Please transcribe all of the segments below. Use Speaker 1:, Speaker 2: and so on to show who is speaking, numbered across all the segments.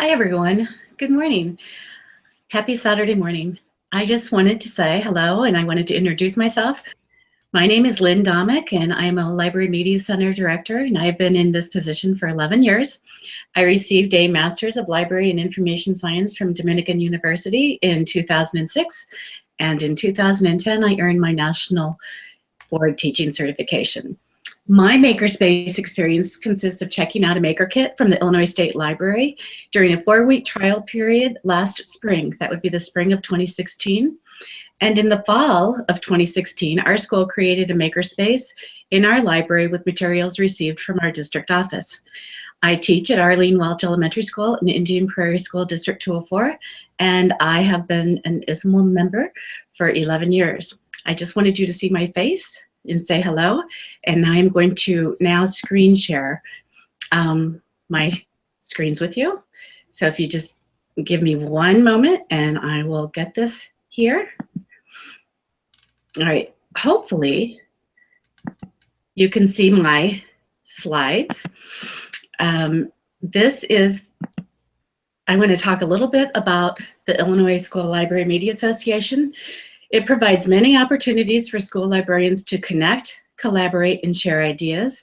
Speaker 1: Hi, everyone. Good morning. Happy Saturday morning. I just wanted to say hello and I wanted to introduce myself. My name is Lynn Domick and I'm a Library Media Center Director and I've been in this position for 11 years. I received a Master's of Library and Information Science from Dominican University in 2006 and in 2010 I earned my National Board Teaching Certification. My makerspace experience consists of checking out a maker kit from the Illinois State Library during a 4-week trial period last spring. That would be the spring of 2016. And in the fall of 2016, our school created a makerspace in our library with materials received from our district office. I teach at Arlene Welch Elementary School in Indian Prairie School District 204, and I have been an ISL member for 11 years. I just wanted you to see my face and say hello, and I'm going to now screen share my screens with you. So if you just give me one moment and I will get this here. All right, hopefully you can see my slides. I'm going to talk a little bit about the Illinois School Library Media Association. It provides many opportunities for school librarians to connect, collaborate, and share ideas.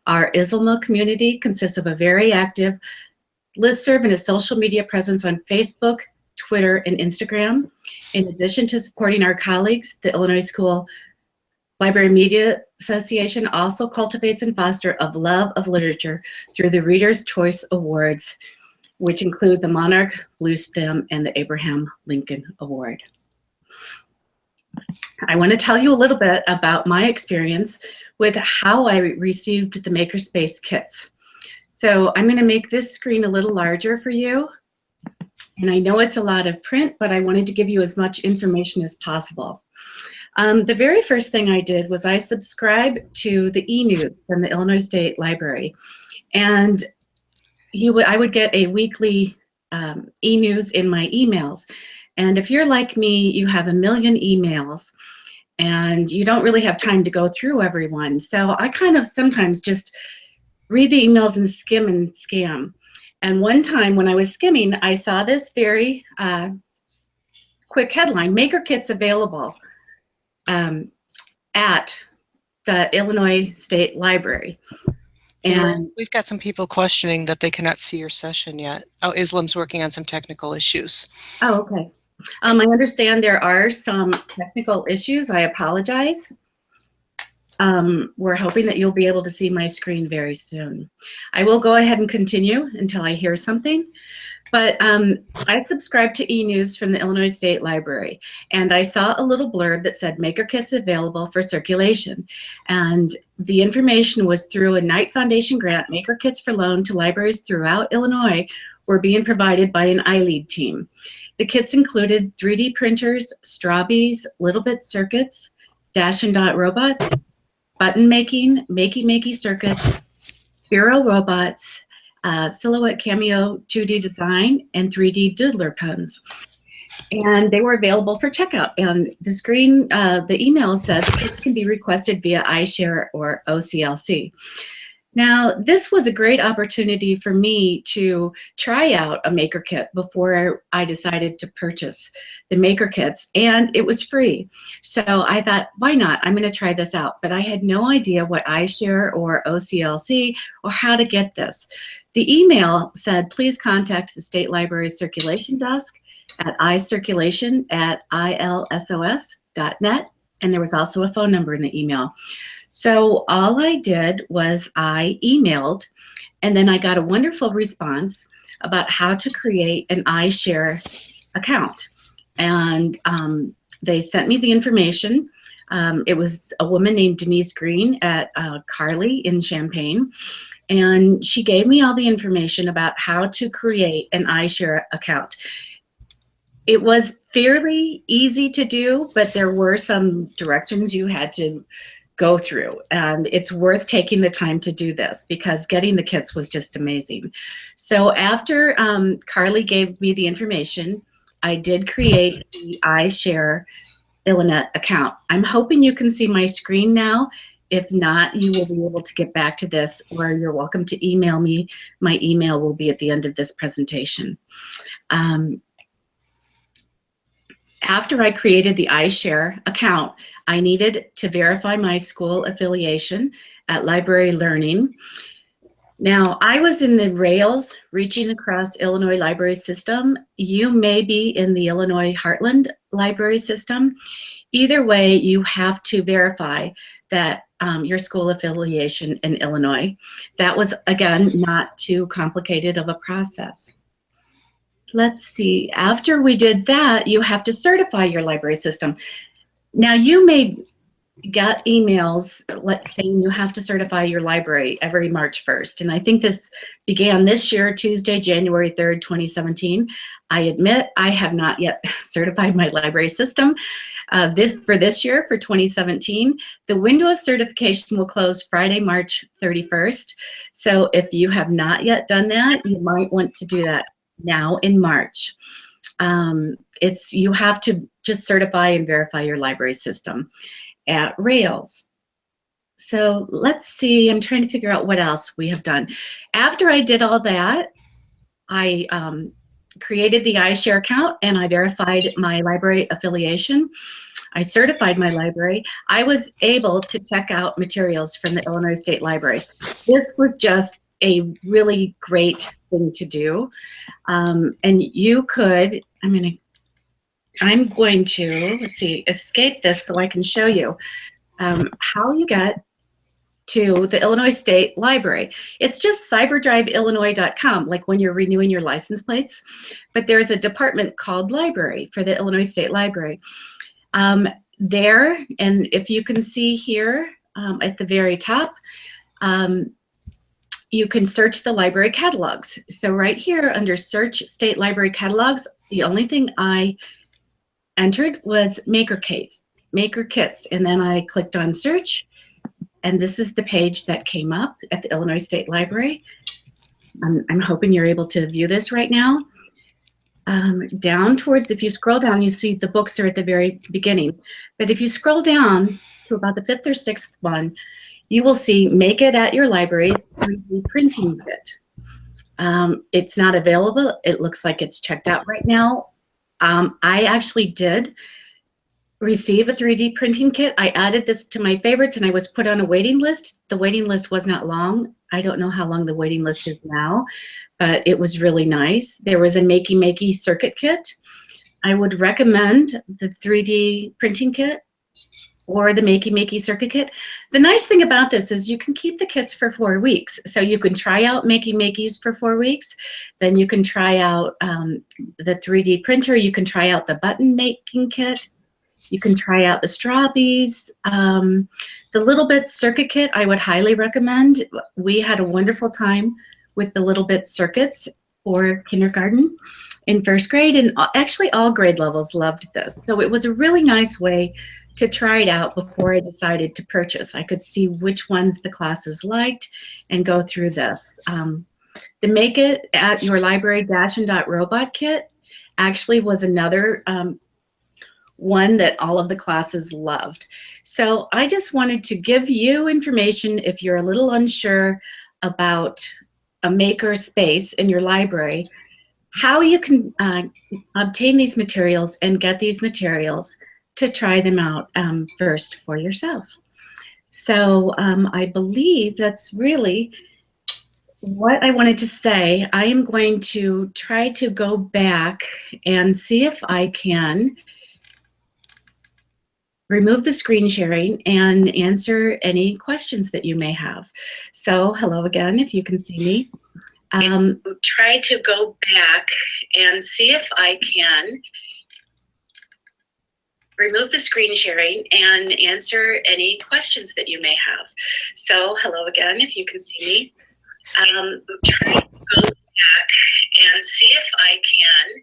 Speaker 1: Our ISLMA community consists of a very active listserv and a social media presence on Facebook, Twitter, and Instagram. In addition to supporting our colleagues, the Illinois School Library Media Association also cultivates and fosters a love of literature through the Reader's Choice Awards, which include the Monarch, Blue Stem, and the Abraham Lincoln Award. I want to tell you a little bit about my experience with how I received the Makerspace kits. So I'm going to make this screen a little larger for you. And I know it's a lot of print, but I wanted to give you as much information as possible. The very first thing I did was I subscribed to the e-news from the Illinois State Library. And I would get a weekly e-news in my emails. And if you're like me, you have a million emails and you don't really have time to go through everyone. So I kind of sometimes just read the emails and skim and scam. And one time when I was skimming, I saw this very quick headline, Maker Kits available at the Illinois State Library.
Speaker 2: And we've got some people questioning that they cannot see your session yet. Oh, Islam's working on some technical issues.
Speaker 1: Oh, okay. I understand there are some technical issues. I apologize. We're hoping that you'll be able to see my screen very soon. I will go ahead and continue until I hear something. But I subscribed to e-news from the Illinois State Library, and I saw a little blurb that said Maker Kits available for circulation. And the information was through a Knight Foundation grant. Maker Kits for loan to libraries throughout Illinois were being provided by an iLead team. The kits included 3D printers, Strawbees, Little Bit circuits, Dash and Dot robots, button making, makey circuits, Sphero robots, Silhouette Cameo 2D design, and 3D doodler pens. And they were available for checkout. And the screen, the email said the kits can be requested via iShare or OCLC. Now, this was a great opportunity for me to try out a Maker Kit before I decided to purchase the Maker Kits, and it was free. So I thought, why not? I'm going to try this out. But I had no idea what iShare or OCLC or how to get this. The email said, please contact the State Library Circulation Desk at icirculation@ilsos.net, and there was also a phone number in the email. So all I did was I emailed, and then I got a wonderful response about how to create an iShare account. And they sent me the information. It was a woman named Denise Green at Carly in Champaign. And she gave me all the information about how to create an iShare account. It was fairly easy to do, but there were some directions you had to go through, and it's worth taking the time to do this because getting the kits was just amazing. So after Carly gave me the information, I did create the iShare Illinois account. I'm hoping you can see my screen now. If not, you will be able to get back to this, or you're welcome to email me. My email will be at the end of this presentation. After I created the iShare account, I needed to verify my school affiliation at Library Learning. Now, I was in the Rails Reaching Across Illinois Library System. You may be in the Illinois Heartland Library System. Either way, you have to verify that your school affiliation in Illinois. That was, again, not too complicated of a process. Let's see, after we did that, you have to certify your library system. Now, you may get emails saying you have to certify your library every March 1st. And I think this began this year, Tuesday, January 3rd, 2017. I admit I have not yet certified my library system. For this year, for 2017, the window of certification will close Friday, March 31st. So if you have not yet done that, you might want to do that now in March. You have to just certify and verify your library system at Rails. So let's see, I'm trying to figure out what else we have done. After I did all that, I created the iShare account and I verified my library affiliation. I certified my library. I was able to check out materials from the Illinois State Library. This was just a really great thing to do. And you could, I'm going to, let's see, escape this so I can show you how you get to the Illinois State Library. It's just cyberdriveillinois.com, like when you're renewing your license plates, but there's a department called Library for the Illinois State Library. There, and if you can see here at the very top, you can search the library catalogs. So right here under Search State Library Catalogs, the only thing I entered was maker kits, and then I clicked on search, and this is the page that came up at the Illinois State Library. I'm hoping you're able to view this right now. Down towards, if you scroll down, you see the books are at the very beginning, but if you scroll down to about the 5th or 6th one, you will see Make It at Your Library 3D Printing Kit. It's not available. It looks like it's checked out right now. I actually did receive a 3D printing kit. I added this to my favorites and I was put on a waiting list. The waiting list was not long. I don't know how long the waiting list is now, but it was really nice. There was a Makey circuit kit. I would recommend the 3D printing kit or the Makey circuit kit. The nice thing about this is you can keep the kits for 4 weeks. So you can try out Makeys for 4 weeks. Then you can try out the 3D printer. You can try out the button making kit. You can try out the straw bees. The Little Bit circuit kit I would highly recommend. We had a wonderful time with the Little Bit circuits for kindergarten in 1st grade, and actually all grade levels loved this. So it was a really nice way to try it out before I decided to purchase. I could see which ones the classes liked and go through this. The Make It at Your Library Dash and Dot Robot kit actually was another one that all of the classes loved. So I just wanted to give you information if you're a little unsure about a maker space in your library, how you can obtain these materials and get these materials to try them out first for yourself. So I believe that's really what I wanted to say. I am going to try to go back and see if I can remove the screen sharing and answer any questions that you may have. So hello again, if you can see me. Try to go back and see if I can remove the screen sharing and answer any questions that you may have. So hello again, if you can see me. Try to go back and see if I can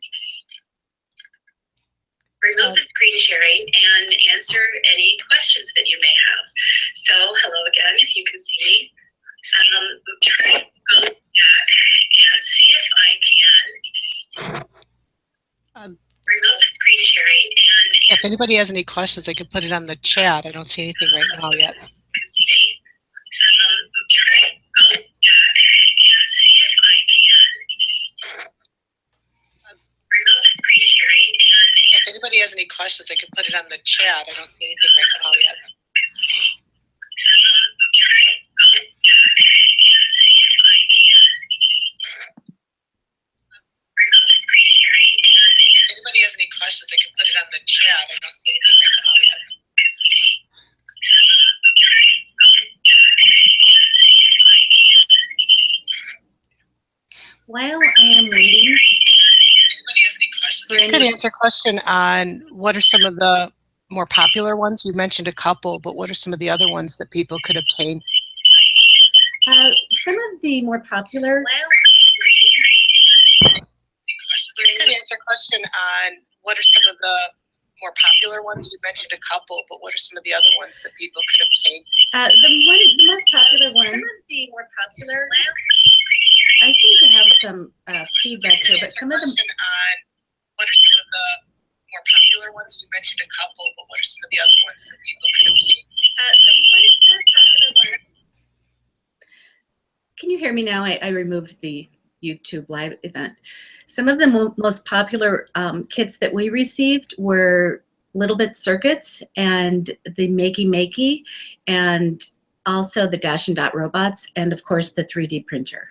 Speaker 1: remove the screen sharing and answer any questions that you may have. So hello again, if you can see me. Try to go back and see if I can remove the screen sharing and
Speaker 2: if anybody has any questions, they can put it on the chat. I don't see anything right now yet.
Speaker 1: See me.
Speaker 2: questions, they can put it on the chat. I don't see anything right now yet. If anybody has any questions, they can put it on the chat. I don't see anything right now yet.
Speaker 1: While I am waiting,
Speaker 2: You could answer a question on what are some of the more popular ones. You mentioned a couple, but what are some of the other ones that people could obtain?
Speaker 1: Some of the more popular.
Speaker 2: You could answer a question on what are some of the more popular ones. You mentioned a couple, but what are some of the other ones that people could obtain?
Speaker 1: The most popular ones. Some of the more popular. I seem to have some feedback here, but some of them.
Speaker 2: On what are some of the more popular ones? You mentioned a couple, but what are some of the other ones that people could obtain?
Speaker 1: The most popular one. Can you hear me now? I removed the YouTube live event. Some of the most popular kits that we received were Little Bit Circuits and the Makey Makey, and also the Dash and Dot robots, and of course the 3D printer.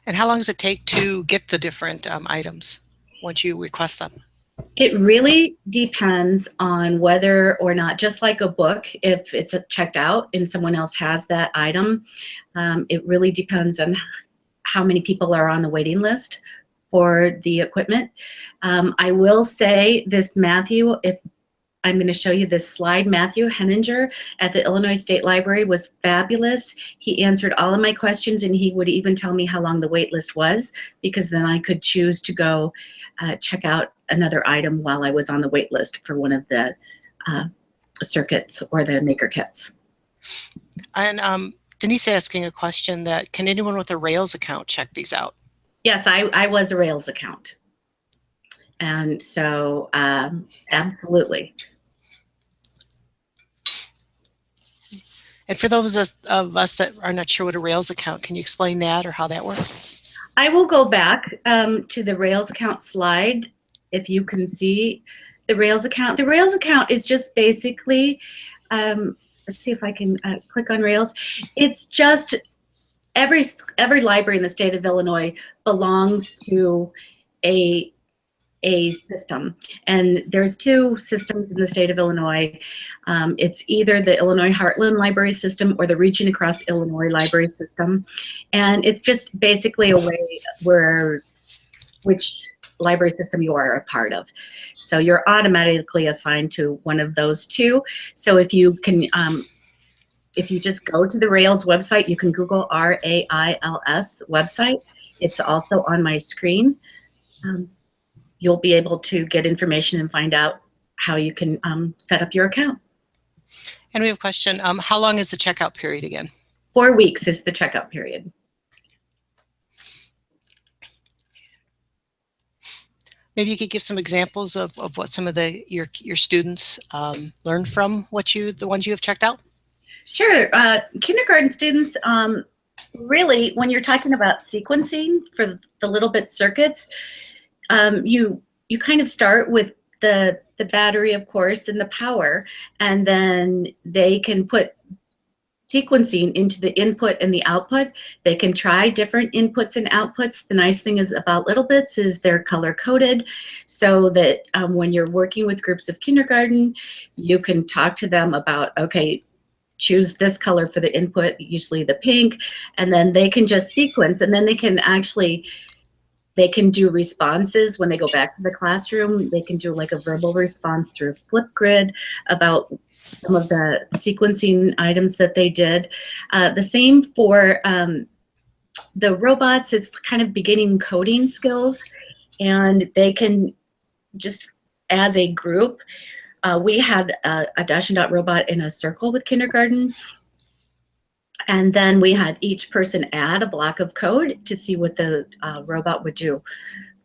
Speaker 2: And how long does it take to get the different items once you request them?
Speaker 1: It really depends on whether or not, just like a book, if it's checked out and someone else has that item, it really depends on how many people are on the waiting list for the equipment. I will say this, Matthew, if I'm going to show you this slide. Matthew Henninger at the Illinois State Library was fabulous. He answered all of my questions, and he would even tell me how long the wait list was, because then I could choose to go check out another item while I was on the wait list for one of the circuits or the maker kits.
Speaker 2: And Denise asking a question that, can anyone with a Rails account check these out?
Speaker 1: Yes, I was a Rails account. And so absolutely.
Speaker 2: And for those of us that are not sure what a Rails account, can you explain that or how that works?
Speaker 1: I will go back to the Rails account slide. If you can see the Rails account. The Rails account is just basically, let's see if I can click on Rails. It's just every library in the state of Illinois belongs to a system, and there's two systems in the state of Illinois. It's either the Illinois Heartland Library System or the Reaching Across Illinois Library System, and it's just basically a way where which library system you are a part of. So you're automatically assigned to one of those two. So if you can, if you just go to the Rails website, you can Google RAILS website. It's also on my screen. You'll be able to get information and find out how you can set up your account.
Speaker 2: And we have a question. How long is the checkout period again?
Speaker 1: 4 weeks is the checkout period.
Speaker 2: Maybe you could give some examples of what some of your students learned from the ones you have checked out.
Speaker 1: Sure. Kindergarten students, really, when you're talking about sequencing for the Little Bit circuits, you kind of start with the battery, of course, and the power, and then they can put sequencing into the input and the output. They can try different inputs and outputs. The nice thing is about Little Bits is they're color coded, so that when you're working with groups of kindergarten, you can talk to them about, okay, choose this color for the input, usually the pink, and then they can just sequence, and then they can do responses when they go back to the classroom. They can do like a verbal response through Flipgrid about some of the sequencing items that they did. The same for the robots. It's kind of beginning coding skills, and they can just, as a group, we had a Dash and Dot robot in a circle with kindergarten, and then we had each person add a block of code to see what the robot would do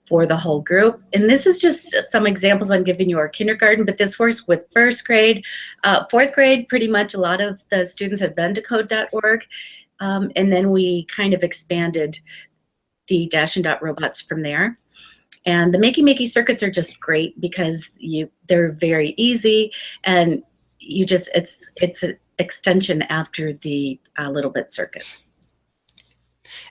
Speaker 1: for the whole group. And this is just some examples I'm giving you our kindergarten, but this works with first grade. Fourth grade, pretty much a lot of the students have been to code.org. And then we kind of expanded the Dash and Dot robots from there. And the makey circuits are just great because they're very easy, and it's an extension after the little bit circuits.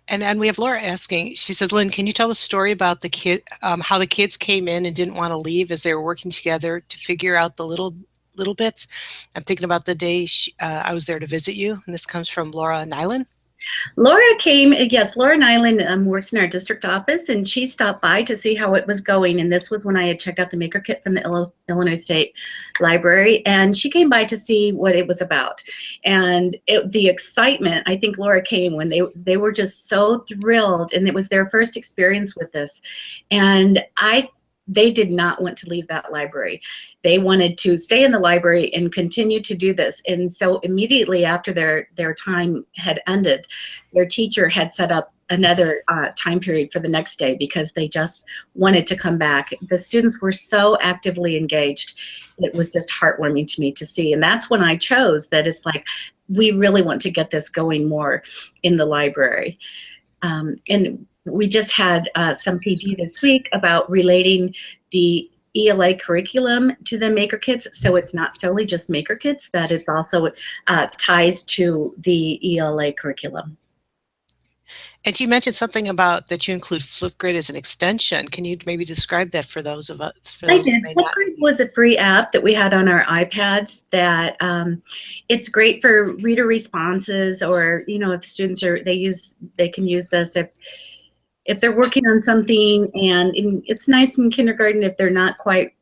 Speaker 2: And we have Laura asking, she says, Lynn, can you tell the story about the kid, how the kids came in and didn't want to leave as they were working together to figure out the little bits? I'm thinking about the day I was there to visit you, and this comes from Laura Nyland.
Speaker 1: Laura came, yes, Laura Nyland works in our district office, and she stopped by to see how it was going. And this was when I had checked out the maker kit from the Illinois State Library, and she came by to see what it was about. And the excitement, I think Laura came when they were just so thrilled, and it was their first experience with this. And they did not want to leave that library. They wanted to stay in the library and continue to do this. And so immediately after their time had ended, their teacher had set up another time period for the next day because they just wanted to come back. The students were so actively engaged. It was just heartwarming to me to see. And that's when I chose that it's like, we really want to get this going more in the library. And we just had some PD this week about relating the ELA curriculum to the maker kits, so it's not solely just maker kits, that it's also ties to the ELA curriculum.
Speaker 2: And you mentioned something about that you include Flipgrid as an extension. Can you maybe describe that for those of us?
Speaker 1: I did. Flipgrid was a free app that we had on our iPads that it's great for reader responses, or if students they can use this if they're working on something, and it's nice in kindergarten if they're not quite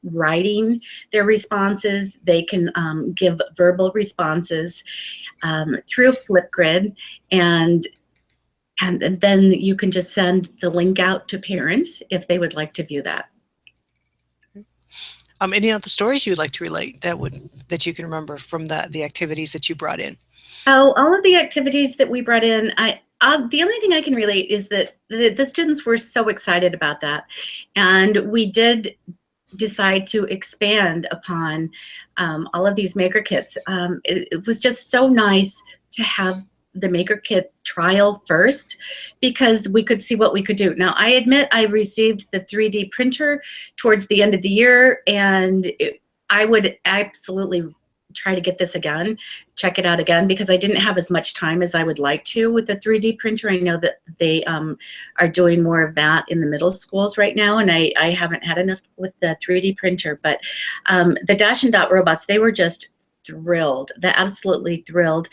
Speaker 1: writing their responses, they can give verbal responses through Flipgrid, and then you can just send the link out to parents if they would like to view that.
Speaker 2: Any other stories you would like to relate that you can remember from the activities that you brought in?
Speaker 1: Oh, all of the activities that we brought in, the only thing I can relate is that the students were so excited about that. And we did decide to expand upon all of these maker kits. It was just so nice to have the maker kit trial first because we could see what we could do. Now, I admit I received the 3D printer towards the end of the year, and I would absolutely try to get this again, check it out again, because I didn't have as much time as I would like to with the 3D printer. I know that they are doing more of that in the middle schools right now, and I haven't had enough with the 3D printer. But the Dash and Dot robots, they were just thrilled. They're absolutely thrilled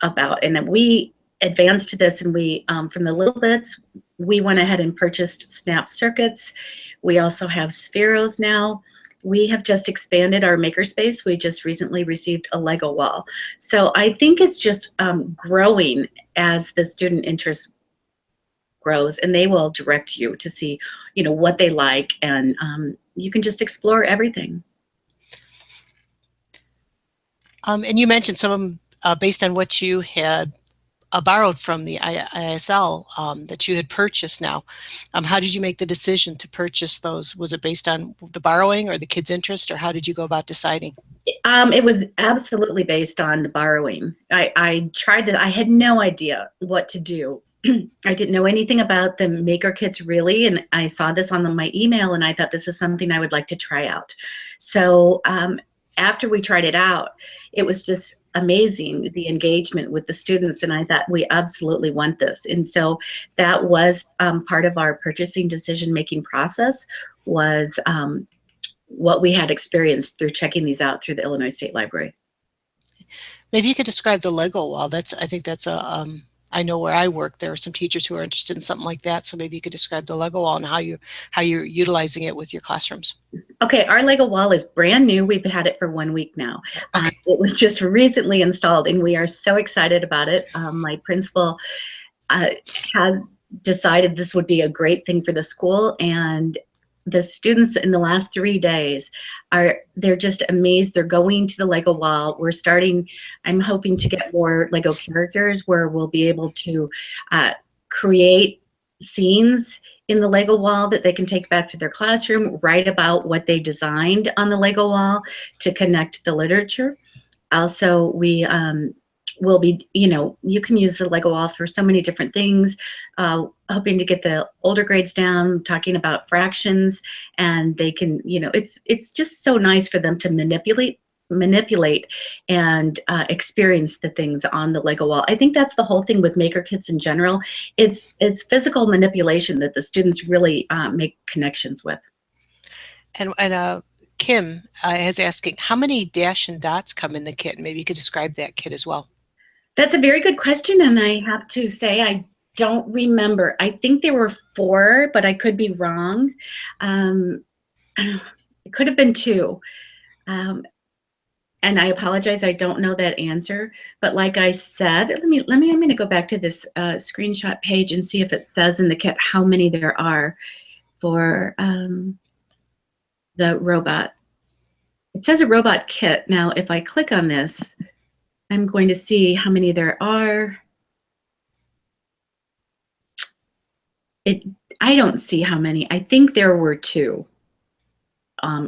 Speaker 1: about. And we advanced to this, and we, from the little bits, we went ahead and purchased snap circuits. We also have spheros now. We have just expanded our makerspace. We just recently received a Lego wall. So I think it's just growing as the student interest grows, and they will direct you to see, what they like, and you can just explore everything.
Speaker 2: And you mentioned some of them based on what you had borrowed from the ISL that you had purchased now. How did you make the decision to purchase those? Was it based on the borrowing or the kids' interest, or how did you go about deciding?
Speaker 1: It was absolutely based on the borrowing. I tried that. I had no idea what to do. I didn't know anything about the maker kits really, and I saw this on my email, and I thought this is something I would like to try out. So after we tried it out, it was just amazing, the engagement with the students, and I thought we absolutely want this. And so that was part of our purchasing decision-making process, was what we had experienced through checking these out through the Illinois State Library.
Speaker 2: Maybe you could describe the Lego wall. I think that's I know where I work, there are some teachers who are interested in something like that. So maybe you could describe the Lego wall and how you're utilizing it with your classrooms.
Speaker 1: Okay, our Lego wall is brand new. We've had it for 1 week now.
Speaker 2: Okay.
Speaker 1: It was just recently installed, and we are so excited about it. My principal had decided this would be a great thing for the school, and the students in the last 3 days they're just amazed. They're going to the Lego wall. I'm hoping to get more Lego characters where we'll be able to create scenes in the Lego wall that they can take back to their classroom, write about what they designed on the Lego wall to connect the literature. Also, we will be, you know, you can use the Lego wall for so many different things. Hoping to get the older grades down, talking about fractions, and they can, you know, it's just so nice for them to manipulate and experience the things on the Lego wall. I think that's the whole thing with maker kits in general. It's physical manipulation that the students really make connections with.
Speaker 2: And Kim is asking, how many dash and dots come in the kit? Maybe you could describe that kit as well.
Speaker 1: That's a very good question, and I have to say I don't remember. I think there were 4, but I could be wrong. Um, it could have been 2. Um, and I apologize, I don't know that answer. But like I said, I'm going to go back to this screenshot page and see if it says in the kit how many there are for the robot. It says a robot kit. Now, if I click on this, I'm going to see how many there are. I don't see how many. I think there were 2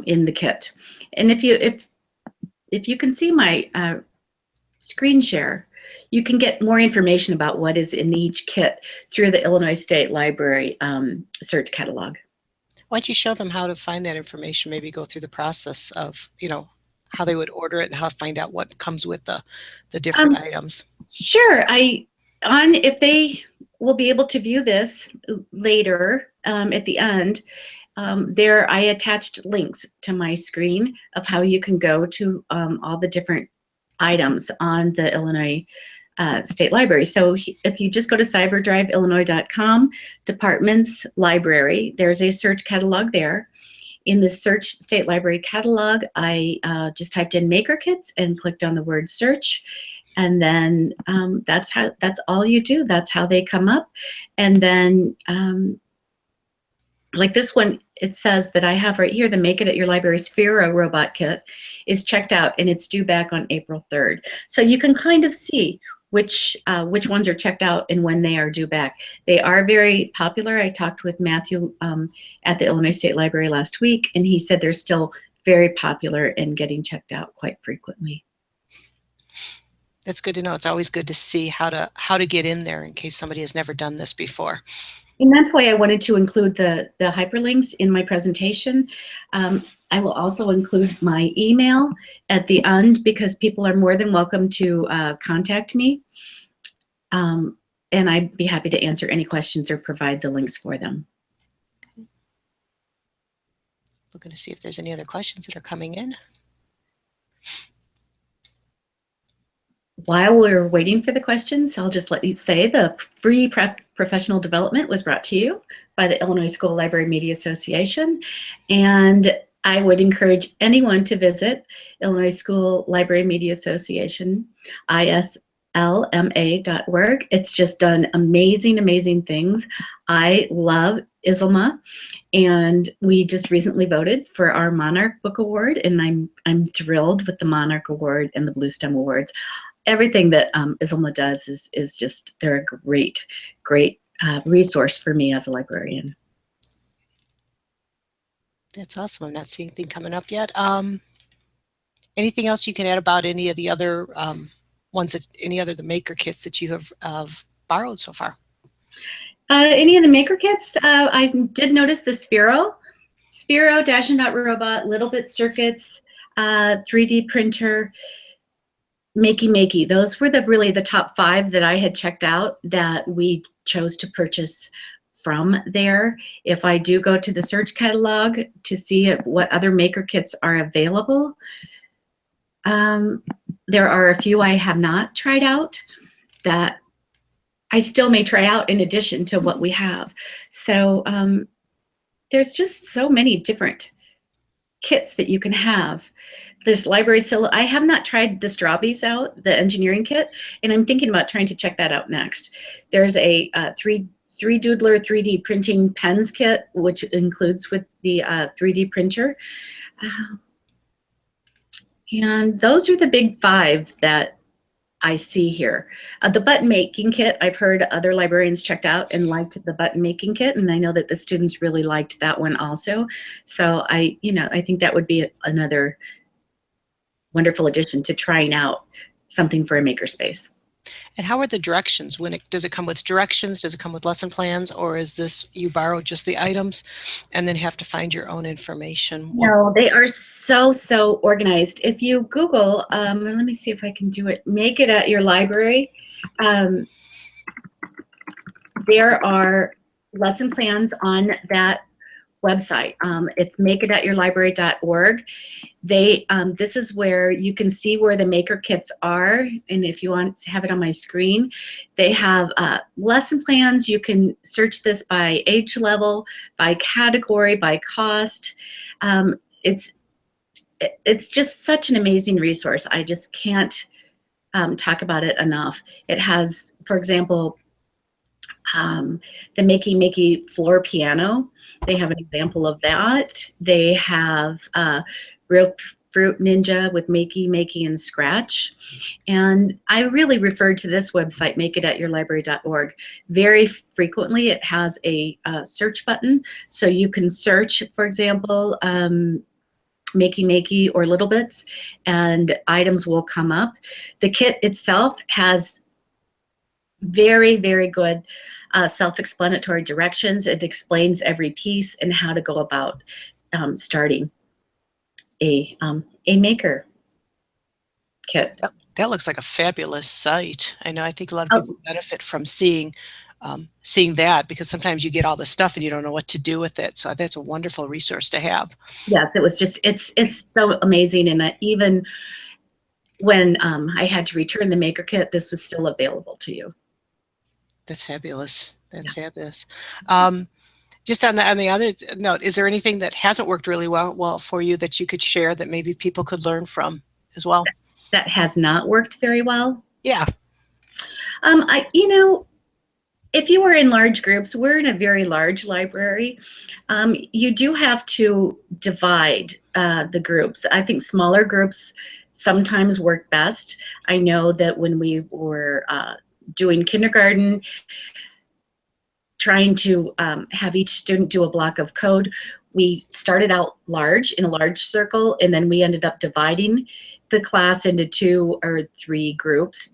Speaker 1: in the kit. And if you can see my screen share, you can get more information about what is in each kit through the Illinois State Library search catalog.
Speaker 2: Why don't you show them how to find that information? Maybe go through the process of, how they would order it and how to find out what comes with the different items.
Speaker 1: Sure. If they will be able to view this later at the end, there I attached links to my screen of how you can go to all the different items on the Illinois State Library. So if you just go to cyberdriveillinois.com, Departments Library, there's a search catalog there. In the Search State Library catalog, I just typed in maker kits and clicked on the word search. And then that's all you do. That's how they come up. And then like this one, it says that I have right here, the Make It at Your Library Sphero robot kit is checked out and it's due back on April 3rd. So you can kind of see which ones are checked out and when they are due back. They are very popular. I talked with Matthew at the Illinois State Library last week, and he said they're still very popular and getting checked out quite frequently.
Speaker 2: That's good to know. It's always good to see how to get in there in case somebody has never done this before.
Speaker 1: And that's why I wanted to include the hyperlinks in my presentation. I will also include my email at the end because people are more than welcome to contact me. And I'd be happy to answer any questions or provide the links for them.
Speaker 2: Looking to see if there's any other questions that are coming in.
Speaker 1: While we're waiting for the questions, I'll just let you say the free professional development was brought to you by the Illinois School Library Media Association. And I would encourage anyone to visit Illinois School Library Media Association, ISLMA.org. It's just done amazing, amazing things. I love ISLMA, and we just recently voted for our Monarch Book Award, and I'm thrilled with the Monarch Award and the Bluestem Awards. Everything that ISLMA does is just, they're a great resource for me as a librarian.
Speaker 2: That's awesome. I'm not seeing anything coming up yet. Anything else you can add about any of the other the maker kits that you have borrowed so far?
Speaker 1: Any of the maker kits? I did notice the Sphero, Dash and Dot Robot, Little Bit Circuits, 3D printer, Makey. Those were really the top 5 that I had checked out that we chose to purchase from there. If I do go to the search catalog to see what other maker kits are available, there are a few I have not tried out that I still may try out in addition to what we have. So there's just so many different kits that you can have. This library I have not tried the Strawbees out, the engineering kit, and I'm thinking about trying to check that out next. There's a 3 Doodler 3D printing pens kit, which includes with the 3D printer. And those are the big 5 that I see here. The button making kit, I've heard other librarians checked out and liked the button making kit, and I know that the students really liked that one also. So I think that would be another wonderful addition to trying out something for a makerspace.
Speaker 2: And how are the directions? Does it come with directions? Does it come with lesson plans? Or is this you borrow just the items and then have to find your own information?
Speaker 1: No, they are so organized. If you Google, let me see if I can do it, make it at your library. Um, there are lesson plans on that website. It's makeitaatyourlibrary.org. This is where you can see where the maker kits are, and if you want to have it on my screen, they have lesson plans. You can search this by age level, by category, by cost. It's just such an amazing resource. I just can't talk about it enough. It has, for example, the Makey floor piano. They have an example of that. They have Real Fruit Ninja with Makey, and Scratch. And I really refer to this website, makeitaatyourlibrary.org. Very frequently, it has a search button. So you can search, for example, Makey or Little Bits, and items will come up. The kit itself has very good self-explanatory directions. It explains every piece and how to go about starting a maker kit.
Speaker 2: That looks like a fabulous site. I know, I think a lot of people benefit from seeing that, because sometimes you get all the stuff and you don't know what to do with it. So that's a wonderful resource to have.
Speaker 1: Yes, it was just, it's so amazing. And even when I had to return the maker kit, this was still available to you.
Speaker 2: That's fabulous. That's fabulous. Just on the other note, is there anything that hasn't worked really well for you that you could share that maybe people could learn from as well?
Speaker 1: That has not worked very well?
Speaker 2: Yeah.
Speaker 1: If you were in large groups, we're in a very large library. You do have to divide the groups. I think smaller groups sometimes work best. I know that when we were doing kindergarten, trying to have each student do a block of code, we started out large in a large circle, and then we ended up dividing the class into 2 or 3 groups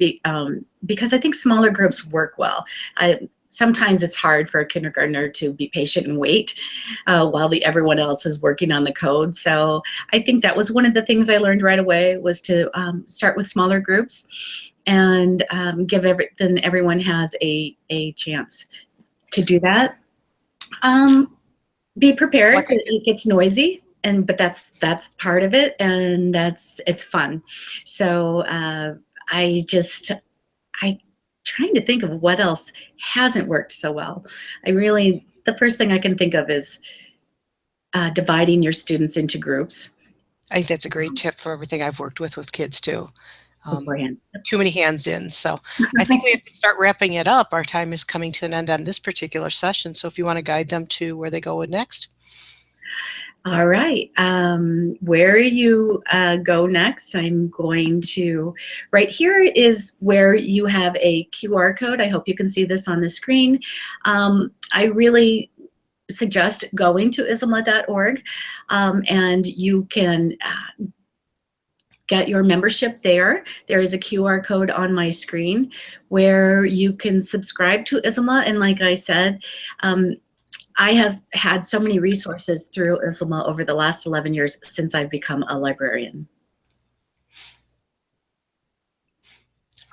Speaker 1: because I think smaller groups work well. Sometimes it's hard for a kindergartner to be patient and wait while everyone else is working on the code. So I think that was one of the things I learned right away, was to start with smaller groups and then everyone has a chance to do that. Be prepared. It gets noisy, but that's part of it, and it's fun. So I trying to think of what else hasn't worked so well. The first thing I can think of is dividing your students into groups.
Speaker 2: I think that's a great tip for everything I've worked with kids too.
Speaker 1: Beforehand.
Speaker 2: Too many hands in. So I think we have to start wrapping it up. Our time is coming to an end on this particular session. So if you want to guide them to where they go next.
Speaker 1: All right. Where you go next, I'm going to, right here is where you have a QR code. I hope you can see this on the screen. I really suggest going to ismla.org, and you can get your membership there. There is a QR code on my screen where you can subscribe to ISLMA. And like I said, I have had so many resources through ISLMA over the last 11 years since I've become a librarian.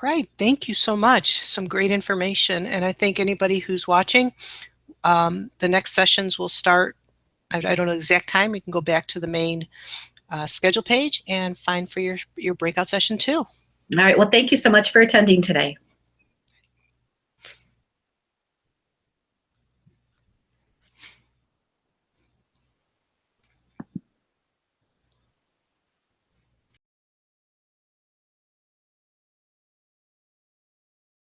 Speaker 2: Right. Thank you so much. Some great information. And I think anybody who's watching, the next sessions will start, I don't know the exact time. You can go back to the main schedule page and find for your breakout session too.
Speaker 1: All right. Well, thank you so much for attending today.